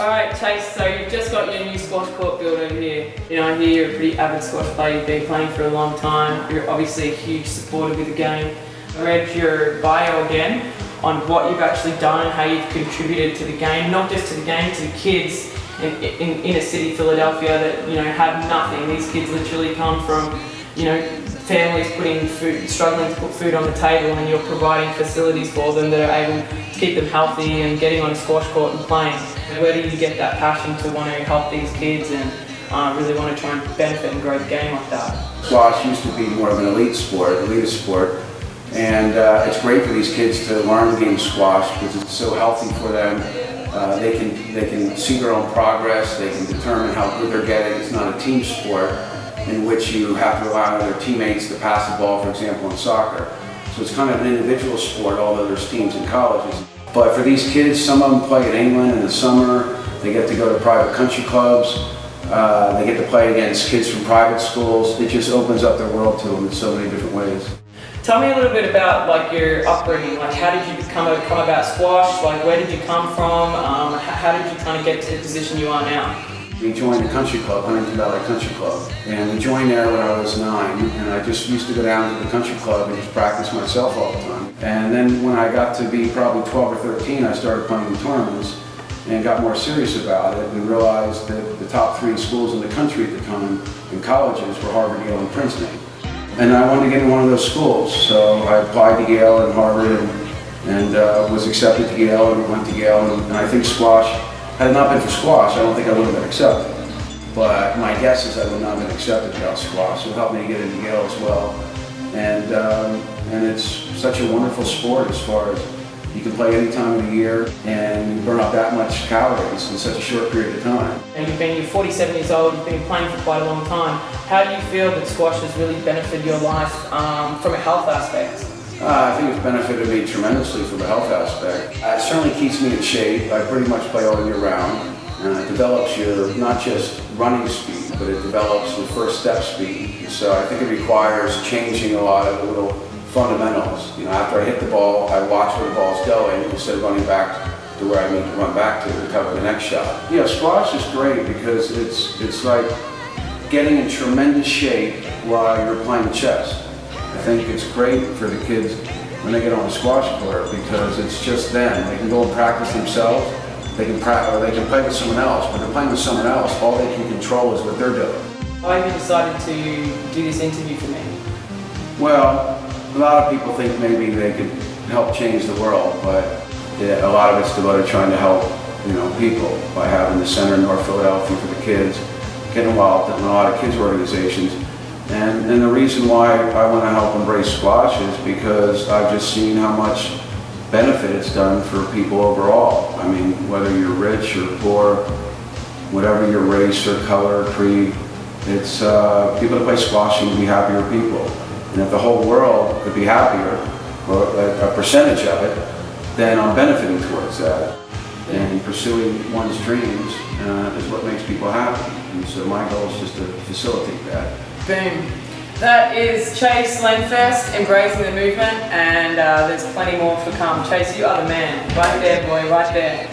Alright Chase, so you've just got your new squash court built over here. You know, I hear you're a pretty avid squash player, you've been playing for a long time. You're obviously a huge supporter with the game. I read your bio again on what you've actually done, how you've contributed to the game, not just to the game, to the kids in inner city Philadelphia that, you know, have nothing. These kids literally come from, you know, families putting food, struggling to put food on the table, and you're providing facilities for them that are able to keep them healthy and getting on a squash court and playing. Where do you get that passion to want to help these kids and really want to try and benefit and grow the game like that? Squash used to be more of an elitist sport, and it's great for these kids to learn the game of squash because it's so healthy for them. They can see their own progress, they can determine how good they're getting. It's not a team sport in which you have to rely on their teammates to pass the ball, for example, in soccer. So it's kind of an individual sport, although there's teams in colleges. But for these kids, some of them play in England in the summer. They get to go to private country clubs. They get to play against kids from private schools. It just opens up their world to them in so many different ways. Tell me a little bit about like your upbringing. Like, how did you come about squash? Like, where did you come from? How did you kind of get to the position you are now? We joined a country club, Huntington Valley Country Club, and we joined there when I was 9, and I just used to go down to the country club and just practice myself all the time. And then when I got to be probably 12 or 13, I started playing in tournaments and got more serious about it and realized that the top 3 schools in the country at the time in colleges were Harvard, Yale, and Princeton. And I wanted to get in one of those schools, so I applied to Yale and Harvard and was accepted to Yale and went to Yale, and I think squash, had it not been for squash, I don't think I would have been accepted. But my guess is I would not have been accepted without squash. It helped me to get into Yale as well. And it's such a wonderful sport as far as you can play any time of the year and you burn up that much calories in such a short period of time. And you're 47 years old, you've been playing for quite a long time. How do you feel that squash has really benefited your life from a health aspect? I think it's benefited me tremendously from the health aspect. It certainly keeps me in shape. I pretty much play all year round. It develops your, not just running speed, but it develops the first step speed. So I think it requires changing a lot of the little fundamentals. You know, after I hit the ball, I watch where the ball's going instead of running back to where I need to run back to cover the next shot. You know, squash is great because it's like getting in tremendous shape while you're playing chess. I think it's great for the kids when they get on a squash court because it's just them. They can go and practice themselves. They can practice, or they can play with someone else. When they're playing with someone else, all they can control is what they're doing. Why have you decided to do this interview for me? Well, a lot of people think maybe they could help change the world, but a lot of it's devoted to trying to help, you know, people by having the center in North Philadelphia for the kids, getting involved in a lot of kids organizations. And the reason why I want to help embrace squash is because I've just seen how much benefit it's done for people overall. I mean, whether you're rich or poor, whatever your race or color or creed, it's people that play squash seem to be happier people. And if the whole world could be happier, or a percentage of it, then I'm benefiting towards that. And pursuing one's dreams is what makes people happy. And so my goal is just to facilitate that. Boom. That is Chase Lenfest, embracing the movement, and there's plenty more to come. Chase, you are the man. Right there, boy, right there.